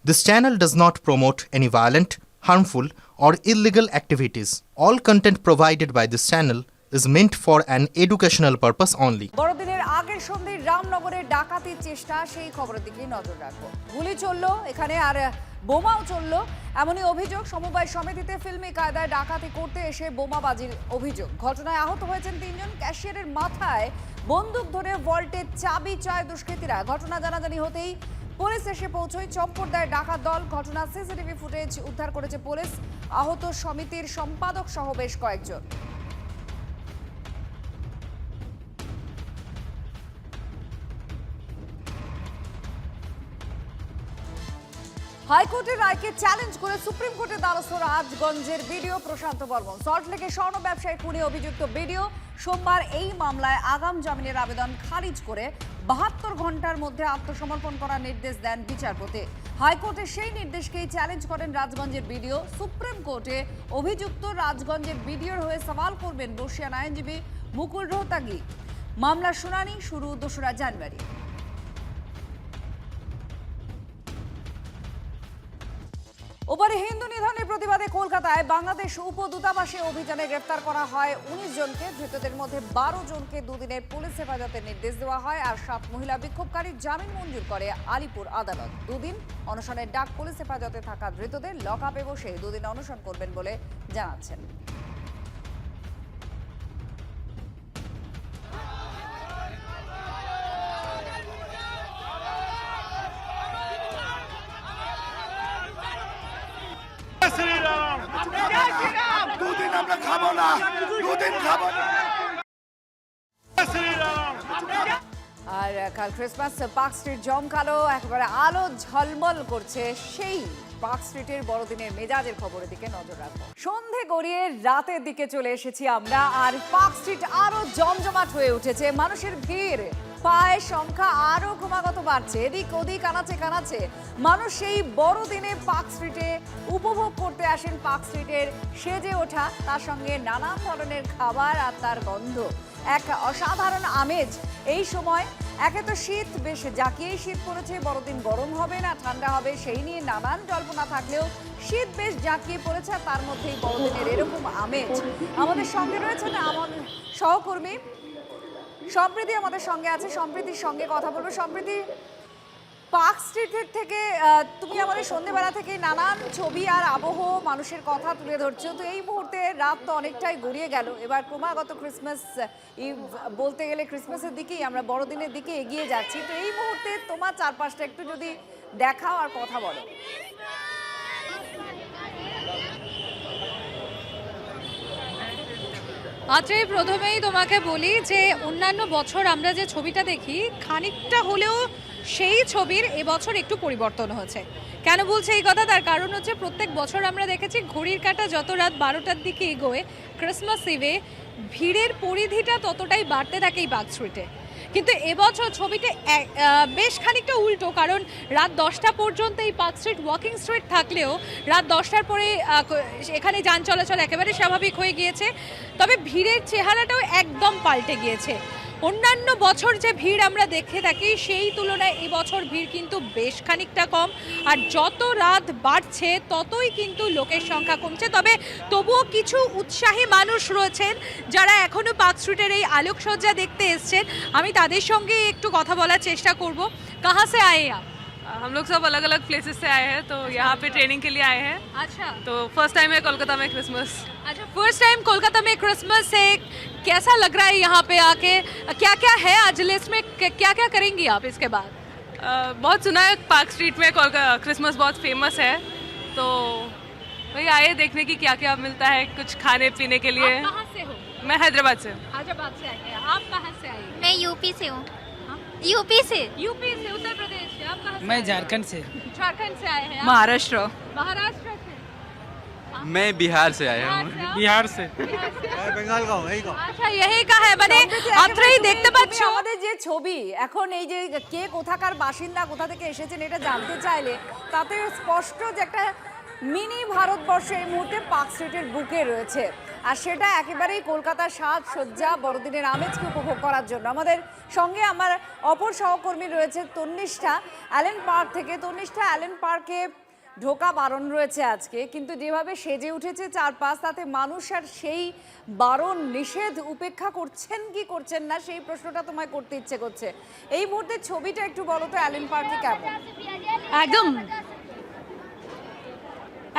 This channel does not promote any violent, harmful, or illegal activities. All content provided by this channel is meant for an educational purpose only. বড়দিনের আগের সন্ধ্যায় রামনগরে ডাকাতির চেষ্টা, সেই খবরের দিকে নজর রাখবো। গুলি চললো এখানে আর বোমাও চললো, এমনই অভিযোগ। সমবায় সমিতিতে ফিল্মি কায়দায় ডাকাতি করতে এসে বোমাবাজির অভিযোগ। ঘটনায় আহত হয়েছেন 3 জন। ক্যাশিয়ারের মাথায় বন্দুক ধরে ভল্টের চাবি চায় দুষ্কৃতীরা। ঘটনা জানাজানি হতেই পুলিশ এসে পৌঁছয়। চম্পট দেয় ডাকাত দল। ঘটনা সিসিটিভি ফুটেজ উদ্ধার করেছে পুলিশ। আহত সমিতির সম্পাদক সহ বেশ কয়েকজন। হাইকোর্টের রায়কে চ্যালেঞ্জ করে সুপ্রিম কোর্টের দ্বারস্থ রাজগঞ্জের বিডিও প্রশান্ত বর্মন। সল্টলেকে স্বর্ণ ব্যবসায়ী খুনে অভিযুক্ত বিডিও সোমবার এই মামলায় আগাম জামিনের আবেদন খারিজ করে 72 ঘন্টার মধ্যে আত্মসমর্পণ করার নির্দেশ দেন বিচারপতি। হাইকোর্টের সেই নির্দেশকেই চ্যালেঞ্জ করেন রাজগঞ্জের বিডিও। সুপ্রিম কোর্টে অভিযুক্ত রাজগঞ্জের বিডিওর হয়ে সওয়াল করবেন বর্ষিয়ান আইনজীবী মুকুল রোহতাগি। মামলার শুনানি শুরু 2রা জানুয়ারি। ওপারে হিন্দু নিধনের প্রতিবাদে কলকাতায় বাংলাদেশ উপদূতাবাসে অভিযানে গ্রেফতার করা হয় 19 জনকে। ধৃতদের মধ্যে 12 জনকে দুদিনের পুলিশ হেফাজতের নির্দেশ দেওয়া হয়, আর 7 মহিলা বিক্ষোভকারীর জামিন মঞ্জুর করে আলিপুর আদালত। 2 দিন অনশনের ডাক। পুলিশ হেফাজতে থাকা ধৃতদের লকআপে বসে 2 দিন অনশন করবেন বলে জানাচ্ছেন। দুদিন আমরা খাবো না, দুদিন খাবো না। আর কাল ক্রিসমাস, পার্ক স্ট্রিট জমকালো, একেবারে আলো ঝলমল করছে। সেই পার্ক স্ট্রিটের বড়দিনের মেজাজের খবরের দিকে নজর রাখবো। সন্ধে গড়িয়ে রাতের দিকে চলে এসেছি আমরা, আর পার্ক স্ট্রিট আরো জমজমাট হয়ে উঠেছে। মানুষের ভিড়, পায়ের সংখ্যা আরো ক্রমাগত বাড়ছে। এদিক ওদিক কানাচে কানাচে মানুষ সেই বড়দিনে পার্ক স্ট্রিটে উপভোগ করতে আসেন। পার্ক স্ট্রিটের সেজে ওঠা, তার সঙ্গে নানান ধরনের খাবার আর তার গন্ধ, এক অসাধারণ আমেজ এই সময়। একে তো শীত, বেশ জাঁকিয়েই শীত পড়েছে। বড়দিন গরম হবে না ঠান্ডা হবে সেই নিয়ে নানান জল্পনা থাকলেও শীত বেশ জাঁকিয়ে পড়েছে। তার মধ্যেই বড়দিনের এরকম আমেজ। আমাদের সঙ্গে রয়েছেন আমার সহকর্মী সম্প্রীতি, আমাদের সঙ্গে আছে। সম্প্রীতির সঙ্গে কথা বলবো। সম্প্রীতি, পার্ক স্ট্রিটের থেকে তুমি আমাদের সন্ধ্যেবেলা থেকে নানান ছবি আর আবহ মানুষের কথা তুলে ধরছো। তো এই মুহূর্তে রাত তো অনেকটাই গড়িয়ে গেল, এবার ক্রমাগত ক্রিসমাস ইভ বলতে গেলে ক্রিসমাসের দিকেই আমরা বড়দিনের দিকে এগিয়ে যাচ্ছি। তো এই মুহূর্তে তোমার চারপাশটা একটু যদি দেখাও আর কথা বলো। আচ্ছা, প্রথমেই তোমাকে বলি যে অন্যান্য বছর আমরা যে ছবিটা দেখি খানিকটা হলেও সেই ছবির এবছর একটু পরিবর্তন হয়েছে। কেন বলছে এই কথা? তার কারণ হচ্ছে প্রত্যেক বছর আমরা দেখেছি ঘড়ির কাঁটা যত রাত 12টার দিকে এগোয় ক্রিসমাস ইভে ভিড়ের পরিধিটা ততটাই বাড়তে থাকে এই পার্ক স্ট্রিটে। কিন্তু এবছর ছবিটা বেশ খানিকটা উল্টো, কারণ রাত 10টা পর্যন্ত এই পার্ক স্ট্রিট ওয়াকিং স্ট্রিট থাকলেও রাত 10টার পরে এখানে যান চলাচল একেবারে স্বাভাবিক হয়ে গিয়েছে। তবে ভিড়ের চেহারাটাও একদম পাল্টে গিয়েছে। অন্যান্য বছর যে ভিড় আমরা দেখে থাকি সেই তুলনায় এবছর ভিড় কিন্তু বেশ খানিকটা কম, আর যত রাত বাড়ছে ততই কিন্তু লোকের সংখ্যা কমছে। তবে তবুও কিছু উৎসাহী মানুষ রয়েছেন যারা এখনও পার্ক স্ট্রিটের এই আলোকসজ্জা দেখতে এসছেন। আমি তাদের সঙ্গে একটু কথা বলার চেষ্টা করব। কাহা সে আয়ে আপ? हम लोग सब अलग अलग प्लेसेस से आए हैं, तो यहाँ पे ट्रेनिंग के लिए आए हैं। अच्छा, तो फर्स्ट टाइम है कोलकाता में क्रिसमस। अच्छा, फर्स्ट टाइम कोलकाता में क्रिसमस है। कैसा लग रहा है यहाँ पे आके? क्या क्या है आज लिस्ट में, क्या क्या करेंगी आप इसके बाद? बहुत सुना है पार्क स्ट्रीट में क्रिसमस बहुत फेमस है, तो वही आए देखने की क्या क्या मिलता है कुछ खाने पीने के लिए। आप कहाँ से हो? मैं हैदराबाद से। हैदराबाद से आए हैं। आप कहाँ से आए? मैं यूपी से हूँ। यूपी से? यूपी से, उत्तर प्रदेश से। आप कहाँ से? मैं झारखंड से। झारखंड से आए हैं। महाराष्ट्र। महाराष्ट्र से? मैं बिहार से आया हूँ। बिहार से। বেঙ্গল গাঁও এই গাঁও। আচ্ছা, यही का है মানে আপনারাই দেখতে পাচ্ছ আমাদের যে ছবি এখন, এই যে কে কোথাকার বাসিন্দা, কোথা থেকে এসেছেন এটা জানতে চাইলে তাতে স্পষ্ট যে একটা মিনি ভারতবর্ষ এই মুহূর্তে পার্ক স্ট্রিটের বুকে রয়েছে। আর সেটা একেবারেই কলকাতার সাজসজ্জা বড়দিনের আমেজকে উপভোগ করার জন্য। আমাদের সঙ্গে আমার অপর সহকর্মী রয়েছে তন্নিষ্ঠা অ্যালেন পার্ক থেকে। তন্নিষ্ঠা, অ্যালেন পার্কে ঢোকা বারণ রয়েছে আজকে, কিন্তু যেভাবে সেজে উঠেছে চারপাশ, তাতে মানুষ আর সেই বারণ নিষেধ উপেক্ষা করছেন কি করছেন না সেই প্রশ্নটা তোমায় করতে ইচ্ছে করছে। এই মুহূর্তে ছবিটা একটু বলো তো অ্যালেন পার্কে কেমন? একদম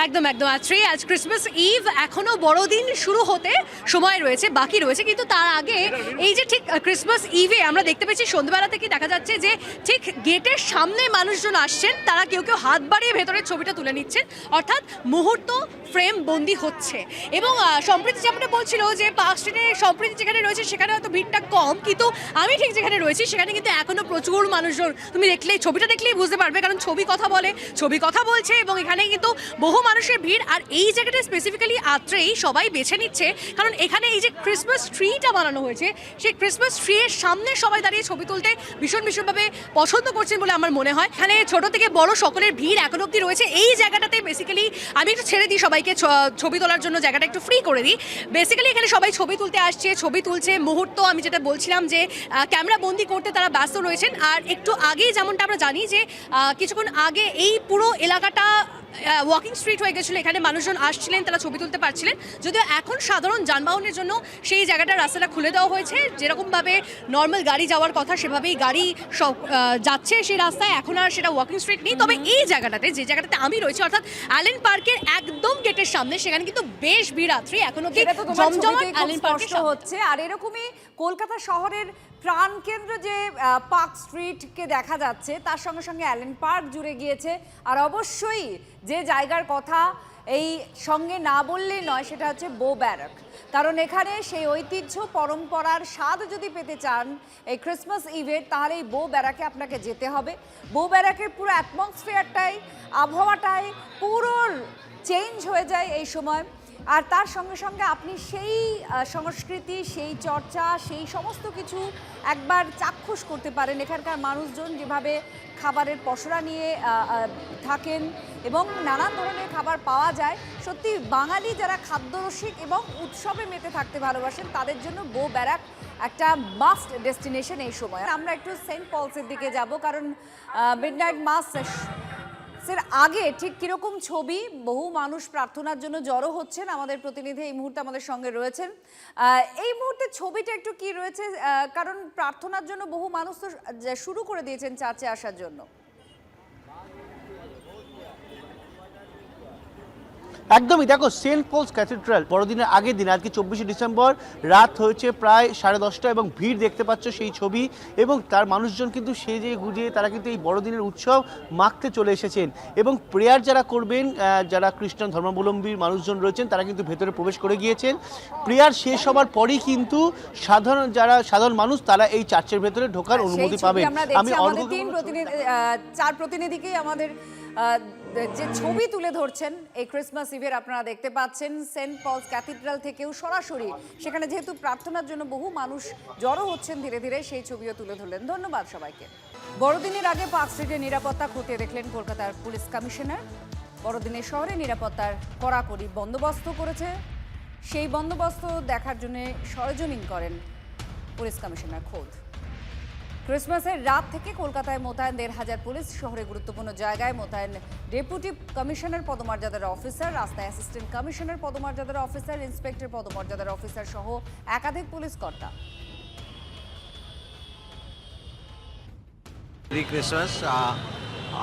একদম একদম আজ ক্রিসমাস ইভ, এখনো বড়দিন শুরু হতে সময় রয়েছে, বাকি রয়েছে, কিন্তু তার আগে এই যে ঠিক ক্রিসমাস ইভে আমরা দেখতে পেয়েছি সন্ধ্যাবেলা থেকে দেখা যাচ্ছে যে ঠিক গেটের সামনে মানুষজন আসছেন, তারা কেউ কেউ হাত বাড়িয়ে ভেতরের ছবিটা তুলে নিচ্ছেন, অর্থাৎ মুহূর্ত ফ্রেম বন্দি হচ্ছে। এবং সম্প্রীতি যেমনটা বলছিল যে পার্ক স্ট্রিটে সম্প্রীতি যেখানে রয়েছে সেখানে হয়তো ভিড়টা কম, কিন্তু আমি ঠিক যেখানে রয়েছি সেখানে কিন্তু এখনো প্রচুর মানুষজন, তুমি দেখলেই ছবিটা দেখলেই বুঝতে পারবে, কারণ ছবি কথা বলছে এবং এখানে কিন্তু বহু মানুষের ভিড়। আর এই জায়গাটা স্পেসিফিক্যালি আত্রেই সবাই বেছে নিচ্ছে, কারণ এখানে এই যে ক্রিসমাস ট্রিটা বানানো হয়েছে, সেই ক্রিসমাস ট্রি এর সামনে সবাই দাঁড়িয়ে ছবি তুলতে ভীষণভাবে পছন্দ করছেন বলে আমার মনে হয়। এখানে ছোট থেকে বড় সকলের ভিড় এখন অব্দি রয়েছে এই জায়গাটাতে। বেসিক্যালি আমি একটু ছেড়ে দিই সবাইকে ছবি তোলার জন্য, জায়গাটা একটু ফ্রি করে দিই। বেসিক্যালি এখানে সবাই ছবি তুলতে আসছে, ছবি তুলছে, মুহূর্ত আমি যেটা বলছিলাম যে ক্যামেরা বন্দি করতে তারা ব্যস্ত রয়েছেন। আর একটু আগেই যেমনটা আমরা জানি যে কিছুক্ষণ আগে এই পুরো এলাকাটা ওয়াকিং স্ট্রিট হয়ে গেছিলো, এখানে মানুষজন আসছিলেন, তারা ছবি তুলতে পারছিলেন, যদিও এখন সাধারণ যানবাহনের জন্য সেই জায়গাটা রাস্তাটা খুলে দেওয়া হয়েছে। যেরকমভাবে নর্মাল গাড়ি যাওয়ার কথা সেভাবেই গাড়ি সব যাচ্ছে সেই রাস্তায়, এখন আর সেটা ওয়াকিং স্ট্রিট নেই। তবে এই জায়গাটাতে, যে জায়গাটাতে আমি রয়েছি অর্থাৎ অ্যালেন পার্কের একদম গেটের সামনে, সেখানে কিন্তু বেশ ভিড় রাত্রি এখনো জমজমাট অ্যালেন পার্কে হচ্ছে। আর এরকমই কলকাতা শহরের প্রাণকেন্দ্র যে পার্ক স্ট্রিটকে দেখা যাচ্ছে, তার সঙ্গে সঙ্গে অ্যালেন পার্ক জুড়ে গিয়েছে। আর অবশ্যই যে জায়গার কথা এই সঙ্গে না বললেই নয়, সেটা হচ্ছে বো ব্যারাক। কারণ এখানে সেই ঐতিহ্য পরম্পরার স্বাদ যদি পেতে চান এই ক্রিসমাস ইভের, তাহলে এই বো ব্যারাকে আপনাকে যেতে হবে। বো ব্যারাকের পুরো অ্যাটমসফিয়ারটাই, আবহাওয়াটাই পুরো চেঞ্জ হয়ে যায় এই সময়। আর তার সঙ্গে সঙ্গে আপনি সেই সংস্কৃতি, সেই চর্চা, সেই সমস্ত কিছু একবার চাক্ষুষ করতে পারেন। এখানকার মানুষজন যেভাবে খাবারের পসরা নিয়ে থাকেন এবং নানান ধরনের খাবার পাওয়া যায়, সত্যি বাঙালি যারা খাদ্যরসিক এবং উৎসবে মেতে থাকতে ভালোবাসেন, তাদের জন্য বো ব্যারাক একটা মাস্ট ডেস্টিনেশন এই সময়। আমরা একটু সেন্ট পলসের দিকে যাব, কারণ মিডনাইট মাস এর আগে ঠিক কিরকম ছবি, বহু মানুষ প্রার্থনার জন্য জড়ো হচ্ছেন। আমাদের প্রতিনিধি এই মুহূর্তে আমাদের সঙ্গে রয়েছেন। এই মুহূর্তে ছবিটা একটু কি রয়েছে, কারণ প্রার্থনার জন্য বহু মানুষ তো শুরু করে দিয়েছেন চার্চে আসার জন্য। একদমই, দেখো সেন্ট পলস ক্যাথিড্রাল বড়দিনের আগের দিন, আজকে 24শে ডিসেম্বর, রাত হয়েছে প্রায় 10:30 এবং ভিড় দেখতে পাচ্ছ সেই ছবি। এবং তার মানুষজন কিন্তু সেজে গুজিয়ে তারা কিন্তু এই বড়দিনের উৎসব মাখতে চলে এসেছেন। এবং প্রেয়ার যারা করবেন, যারা খ্রিস্টান ধর্মাবলম্বী মানুষজন রয়েছেন, তারা কিন্তু ভেতরে প্রবেশ করে গিয়েছেন। প্রেয়ার শেষ হবার পরই কিন্তু সাধারণ মানুষ তারা এই চার্চের ভেতরে ঢোকার অনুমতি পাবেন। আমি চার প্রতিনিধিকেই আমাদের যে ছবি তুলে ধরছেন এই ক্রিসমাস ইভের আপনারা দেখতে পাচ্ছেন সেন্ট পলস ক্যাথিড্রাল থেকেও সরাসরি। সেখানে যেহেতু প্রার্থনার জন্য বহু মানুষ জড়ো হচ্ছেন ধীরে ধীরে, সেই ছবিও তুলে ধরলেন। ধন্যবাদ সবাইকে। বড়দিনের আগে পার্ক স্ট্রিটের নিরাপত্তা খতিয়ে দেখলেন কলকাতার পুলিশ কমিশনার। বড়দিনের শহরে নিরাপত্তার কড়াকড়ি বন্দোবস্ত করেছে, সেই বন্দোবস্ত দেখার জন্য সরজমিন করেন পুলিশ কমিশনার খোদ। ক্রিসমাসের রাত থেকে কলকাতায় মোতায়েন 1,500 পুলিশ। শহরে গুরুত্বপূর্ণ জায়গায় মোতায়েন ডেপুটি কমিশনার পদমর্যাদার অফিসার, রাস্তায় অ্যাসিস্ট্যান্ট কমিশনার পদমর্যাদার অফিসার, ইন্সপেক্টর পদমর্যাদার অফিসার সহ একাধিক পুলিশ কর্তা। Merry Christmas.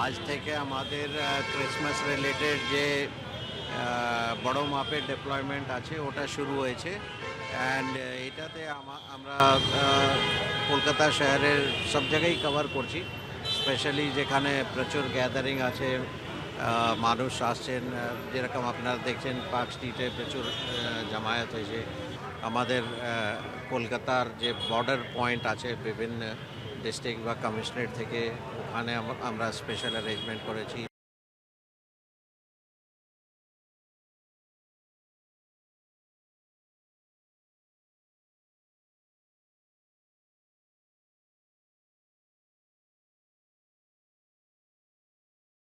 আজ থেকে আমাদের ক্রিসমাস রিলেটেড যে বড় মাপের ডিপ্লয়মেন্ট আছে ওটা শুরু হয়েছে। অ্যান্ড এটাতে আমরা কলকাতা শহরের সব জায়গায় কভার করছি, স্পেশালি যেখানে প্রচুর গ্যাদারিং আছে, মানুষ আসছেন, যেরকম আপনারা দেখছেন পার্ক স্ট্রিটে প্রচুর জামায়াত হয়েছে। আমাদের কলকাতার যে বর্ডার পয়েন্ট আছে বিভিন্ন ডিস্ট্রিক্ট বা কমিশনারেট থেকে, ওখানে আমরা স্পেশাল অ্যারেঞ্জমেন্ট করেছি।